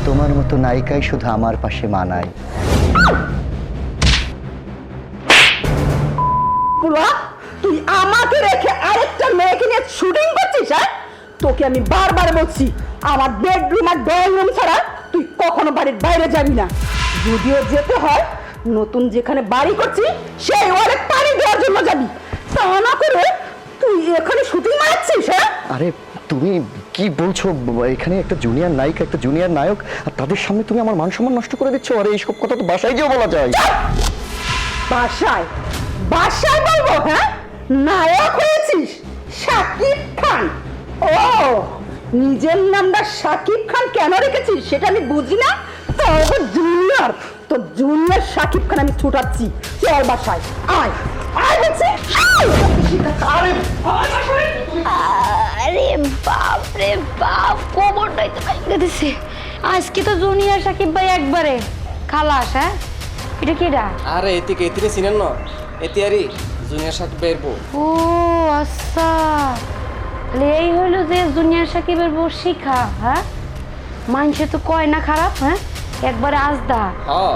তোমার মতো নায়িকাই শুধু আমার পাশে মানায়। তুই আমাকে রেখে আরেকটা মেয়েকে নিয়ে শুটিং করছিস? হ্যাঁ, তোকে আমি বারবার বলছি আমার বেডরুম আর ড্রয়িং রুম ছাড়া তুই কখনো বাড়ির বাইরে যাবি না। যদিও যেতে হয়, নতুন যেখানে বাড়ি করছি সেই ওয়ালে পানি দেওয়ার জন্য যাবি, তা না করে তুই এখানে শুটিং মারাচ্ছিস। হ্যাঁ, আরে তুমি কি বলছো? এখানে একটা জুনিয়র নায়িকা, একটা জুনিয়র নায়ক, আর তাদের সামনে তুমি আমার মান সম্মান নষ্ট করে দিচ্ছ। আরে এইসব কথা তো বাসায় গিয়েও বলা যায়। বাসায় বাসায় বলবো? হ্যাঁ, নায়ক হয়েছিস শাকিব খান। ও, নিজের নামটা শাকিব খান কেন রেখেছিস সেটা আমি বুঝি না। তো জুনিয়র, তো জুনিয়র শাকিব খান আমি ছুটাচ্ছি। চল বাসায়, আয় আয় বলছি। আরে বাপ রে বাপ, কোমরটাই তো ভেঙে দিছে। আজকে তো জুনিয়র সাকিব ভাই একবারে খালাস। হ্যাঁ, এটা কি এটা? আরে এতিকে চিনেন না? এতিয়ারি জুনিয়র সাকিবের বউ। ও আচ্ছা, তাহলে এই হইলো যে জুনিয়র সাকিবের বউ শিখা। হ্যাঁ, মানুষে তো কয় না খারাপ। হ্যাঁ, একবারে আজদা। হ্যাঁ,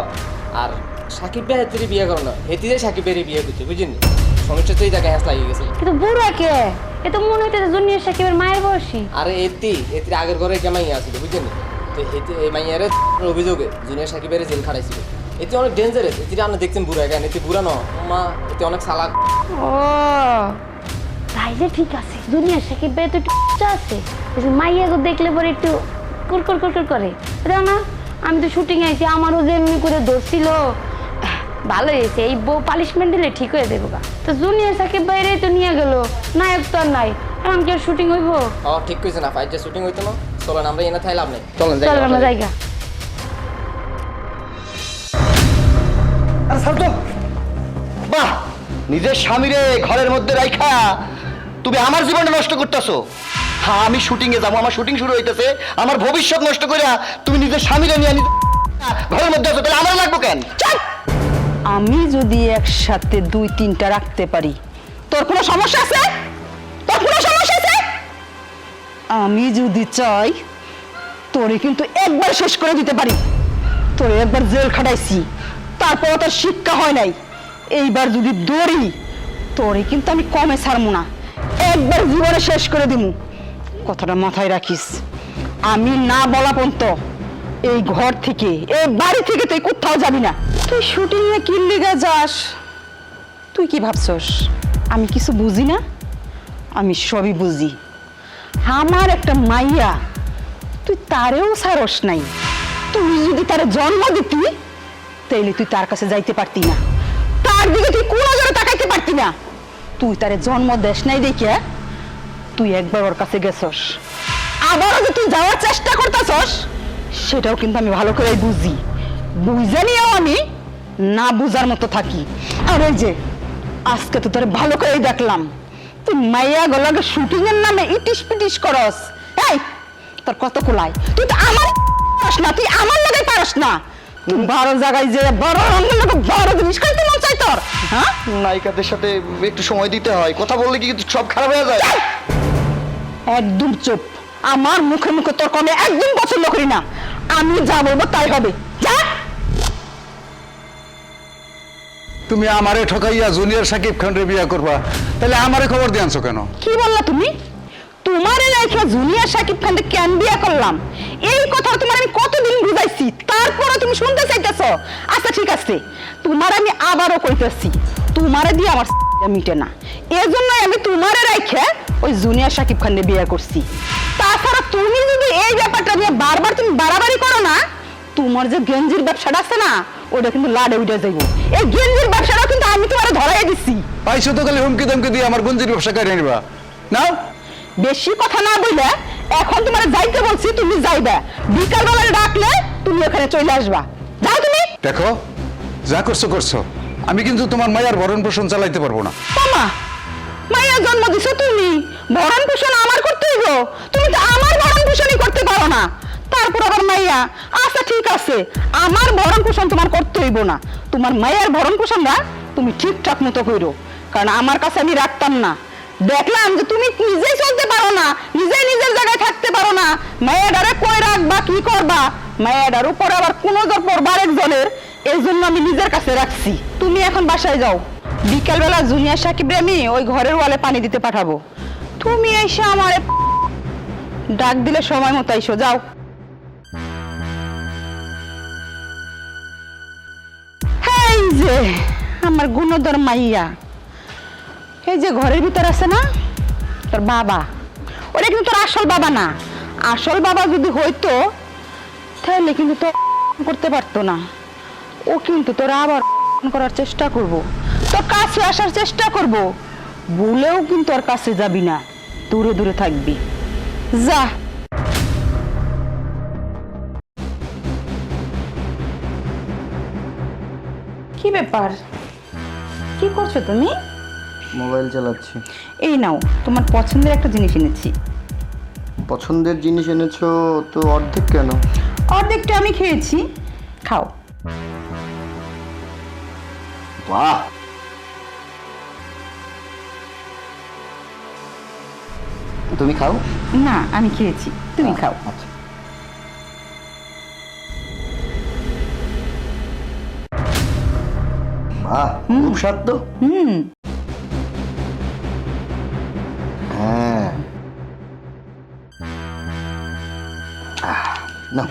আর সাকিব ভাই হেতিরে বিয়ে করো না, হেতিরে সাকিবের বিয়ে করছে, বুঝলেন? সমস্যা তো এই জায়গায় হ্যাঁ লাগিয়ে গেছে। কিন্তু বুড়া কে? এ তো মনে হইতেছে জুনিয়র সাকিবের মায়ের বয়সী। আরে এতির আগের ঘরে কে মাইয়া আছিল, বুঝলেন? তো হেতি এই মাইয়ারে অভিযোগে জুনিয়র সাকিবের জেল খাটাইছিল। এতে অনেক ডেঞ্জারাস। এতে আপনি দেখছেন বুড়া কেন? এতে বুড়া ন মা, এতে অনেক চালাক। ও তাইলে ঠিক আছে, জুনিয়র সাকিব ভাই তো একটু আছে, মাইয়াকে দেখলে পরে একটু কুরকুর কুরকুর করে। দেখো না, আমি তো শুটিং আইছি, আমারও যে এমনি করে ধরছিল। ভালো হয়েছে, এই বউ পানিশমেন্ট দিলে ঠিক হয়ে যাবো গা। তো জুনিয়র সাকিব বাইরে তো নিয়ে গেল, নায়ক তো আর নাই, এখন কি আর শুটিং হইব? হ্যাঁ ঠিক কইছে না, ফাইট যে শুটিং হইতো না। চলেন আমরা এনে থাইলাম নেই, চলেন যাই। চল আমরা জায়গা। আরে ছাড় তো। বাহ, নিজের স্বামীরে ঘরের মধ্যে রাইখা তুমি আমার জীবনটা নষ্ট করতেছো। হ্যাঁ, আমি শুটিং এ যাবো, আমার শুটিং শুরু হইতেছে, আমার ভবিষ্যৎ নষ্ট কইরা তুমি নিজের স্বামীরে নিয়ে ঘরের মধ্যে আছো, তাহলে আমার লাগবো কেন? আমি যদি একসাথে 2-3টা রাখতে পারি, তোর কোনো সমস্যা আছে? তোর কোনো সমস্যা আছে? আমি যদি চাই তোরে কিন্তু একবার শেষ করে দিতে পারি। তোরে একবার জেল খাটাইছি, তারপর তোর শিক্ষা হয় নাই। এইবার যদি দৌড়ি, তোরে কিন্তু আমি কমে ছাড়বো না, একবার জীবনে শেষ করে দিমু। কথাটা মাথায় রাখিস। আমি না বলা পর্যন্ত এই ঘর থেকে, এই বাড়ি থেকে তুই কোথাও যাবি না। তুই শুটিং এ কি লেগে যাস? তুই কি ভাবছস আমি কিছু বুঝি না? আমি সবই বুঝি। আমার একটা মাইয়া, তুই তারেও ছাড়স নাই। তুই যদি তার জন্ম দিতি, তাইলে তুই তার কাছে যাইতে পারতি না, তার দিকে তুই কোনো নজরে তাকাইতে পারতি না। তুই তারে জন্ম দেশ নাই দেখে তুই একবার ওর কাছে গেছস, আবারও যে তুই যাওয়ার চেষ্টা করতেছস, সেটাও কিন্তু আমি ভালো করে বুঝি। বুঝে নিয়েও আমি না বুঝার মতো থাকি। আর এই যে আজকে তো তোর ভালো করেই দেখলাম, তুই মাইয়া গলাকে শুটিং এর নামে ইটিস পিটিস করস। এই তোর কত কুলাই? তুই তো আমার পারস না, তুই আমার লগে পারস না। তুই বড় জায়গায় যে বড় অন্য লোক বড় জিনিস খাইতে মন চাই তোর? হ্যাঁ, নায়িকাদের সাথে একটু সময় দিতে হয়, কথা বললে কি সব খারাপ হয়ে যায়? একদম চুপ। আমার মুখে মুখে তোর কমে একদম পছন্দ করি না। আমি যা বলবো তাই হবে, যা। তুমি আমারে ঠকাইয়া জুনিয়র সাকিব খান রে বিয়া করবা, তাহলে আমারে খবর দিয়ে আনছো কেন? কি বললা তুমি? তোমারে রেখে জুনিয়র সাকিব খানকে কেন বিয়া করলাম, এই কথা তোমার আমি কতদিন বুঝাইছি, তারপরে তুমি শুনতে চাইতেছো? আচ্ছা ঠিক আছে, তোমার আমি আবারও কইতেছি, তোমারে দিয়ে আমার মিটে না, এজন্য আমি তোমারে রেখে ওই জুনিয়র সাকিব খানকে বিয়া করছি। তাছাড়া তুমি যদি এই ব্যাপারটা নিয়ে বারবার তুমি বাড়াবাড়ি করো না, তোমার যে গেঞ্জির ব্যবসাটা আছে না, ওটা কিন্তু লাডে উঠে যাইব। এই গেঞ্জির ব্যবসাটা কিন্তু আমি তোমারে ধরাই দিচ্ছি। পাইছো তো খালি হুমকি ধমকি দিয়ে আমার গঞ্জির ব্যবসা করে নিবা না? বেশি কথা না বললে, এখন তোমার যাইতে বলছি, তুমি যাইবা। বিকালবেলা ডাকলে তুমি ওখানে চলে আসবা, যাও তুমি। দেখো, যা করছো করছো, আমি কিন্তু তোমার মায়ের ভরণ পোষণ চালাইতে পারবো না। মামা, মায়ের জন্ম দিছো তুমি, ভরণ পোষণ আমার করতে হইব? তুমি তো আমার ভরণ পোষণই করতে পারো না, তারপর আবার মাইয়া। আচ্ছা ঠিক আছে, আমার ভরণ পোষণ তোমার করতে হইব না, তোমার মায়ের ভরণ পোষণটা তুমি ঠিকঠাক মতো করো, কারণ আমার কাছে আমি রাখতাম না। দেখলাম যে তুমি নিজেই চলতে পারো না, নিজেই নিজের জায়গায় থাকতে পারো না, মায়েরারে কই রাখবা, কি করবা, মায়েরার উপর আবার কোনো জোর পড়বা আরেকজনের, এই জন্য আমি নিজের কাছে রাখছি। তুমি এখন বাসায় যাও, বিকালবেলা জুনিয়র সাকিবরে আমি ওই ঘরের ওয়ালে পানি দিতে পাঠাবো। তুমি এসে আমারে ডাক দিলে সময় মতো এসো, যাও। এই যে আমার গুণধর মাইয়া, এই যে ঘরের ভিতর আছে না তোর বাবা, ওটা কিন্তু তোর আসল বাবা না। আসল বাবা যদি হইতো তাহলে কিন্তু তো করতে পারতো না। ও কিন্তু তোর আবার করার চেষ্টা করব, তোর কাছে আসার চেষ্টা করব, বলেও কিন্তু ওর কাছে যাবি না, দূরে দূরে থাকবি। যা। কি ব্যাপার, কি করছো তুমি? মোবাইল চালাচ্ছি। এই নাও, তোমার পছন্দের একটা জিনিস এনেছি। পছন্দের জিনিস এনেছো তো অর্ধেক কেন? অর্ধেকটা আমি খেয়েছি, খাও। বাহ, তুমি খাও। না, আমি খেয়েছি, তুমি খাও। আচ্ছা। বাহ, খুব স্বাদ তো। হ্যাঁ, না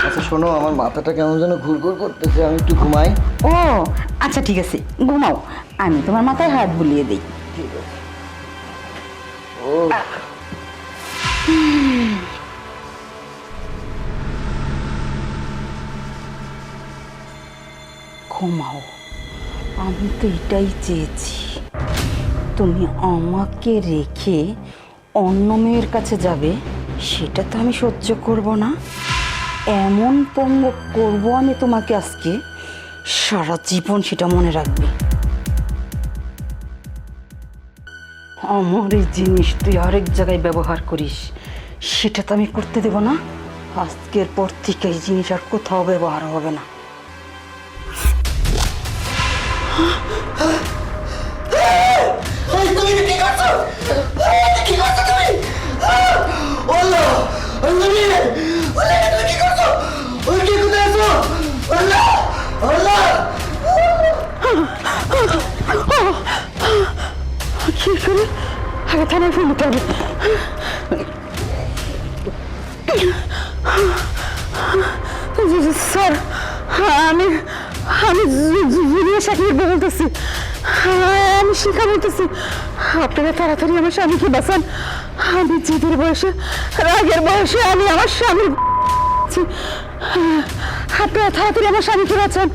আচ্ছা শোনো, আমার মাথাটা কেমন যেন ঘুরঘুর করতেছে, আমি একটু ঘুমাই। ও আচ্ছা, ঠিক আছে, ঘুমাও, আমি তোমার মাথায় হাত বুলিয়ে দিই। ঠিক আছে। ও ঘুমাও, আমি তো এটাই চেয়েছি, তুমি আমাকে রেখে অন্য মেয়ের কাছে যাবে, সেটা তো আমি সহ্য করব না। এমন পঙ্গ করব আমি তোমাকে আজকে, সারা জীবন সেটা মনে রাখবে। আমার এই জিনিস তুই আরেক জায়গায় ব্যবহার করিস, সেটা তো আমি করতে দেব না। আজকের পর থেকে এই জিনিস আর কোথাও ব্যবহার হবে না। তুমি কি করছো? কি করছো তুমি? আল্লাহ, তুমি কি করছো? ওই কি কোথায় আছো? আল্লাহ, আল্লাহ, কি করে আগে থানায় ফোন দিতে হবে। স্যার, আমি আমি জুনিয়র সাকিব বলতেছি, আমি শিখা বলতেছি, আপনারা তাড়াতাড়ি আমার স্বামীকে বাঁচান। আমি জিদের বয়সে, রাগের বয়সে আমি আমার স্বামীর, আপনারা তাড়াতাড়ি আমার স্বামীকে বাঁচান।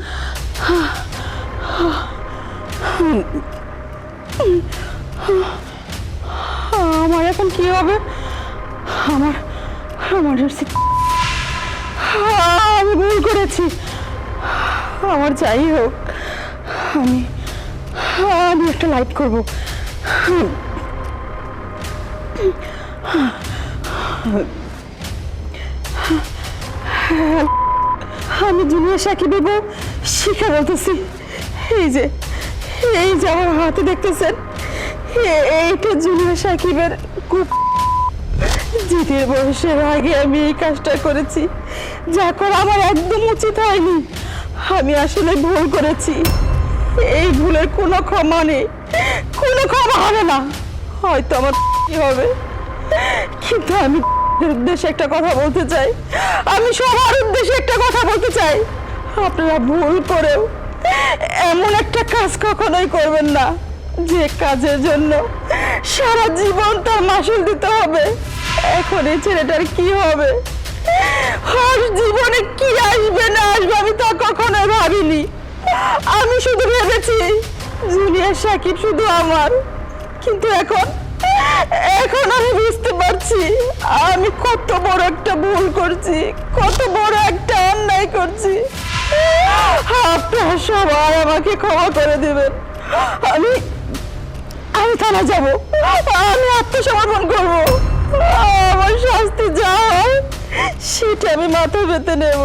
আমার এখন কি হবে? আমার আমার আমি ভুল করেছি, আমার যাই হোক, আমি আমি একটা লাইভ করবো। আমি জুনিয়র সাকিবের বউ শিখা বলতেছি। এই যে আমার হাতে দেখতেছেন, এইটা জুনিয়র সাকিবের খুব জিদের বয়সের আগে আমি এই কাজটা করেছি, যা করা আমার একদম উচিত হয়নি। আমি আসলে ভুল করেছি, এই ভুলের কোনো ক্ষমা নেই, কোনো ক্ষমা হবে না। হয়তো আমার কি হবে, কিন্তু আমি উদ্দেশ্যে একটা কথা বলতে চাই, আমি সবার উদ্দেশ্যে একটা কথা বলতে চাই। আপনারা ভুল করেও এমন একটা কাজ কখনোই করবেন না, যে কাজের জন্য সারা জীবন তার মাসুল দিতে হবে। এখন এই ছেলেটার কি হবে, আর জীবনে কি আসবে না আসবে আমি তা কখনো ভাবিনি। আমি শুধু ভেবেছি জুনিয়র সাকিব শুধু আমার, কিন্তু এখন আমি বুঝতে পারছি আমি কত বড় একটা ভুল করছি, কত বড় একটা অন্যায় করছি। আপনারা সবাই আমাকে ক্ষমা করে দেবেন। আমি থানা যাব, আমি আত্মসমর্পণ করব, আমার শাস্তি যা হয় সেটা আমি মাথা পেতে নেব।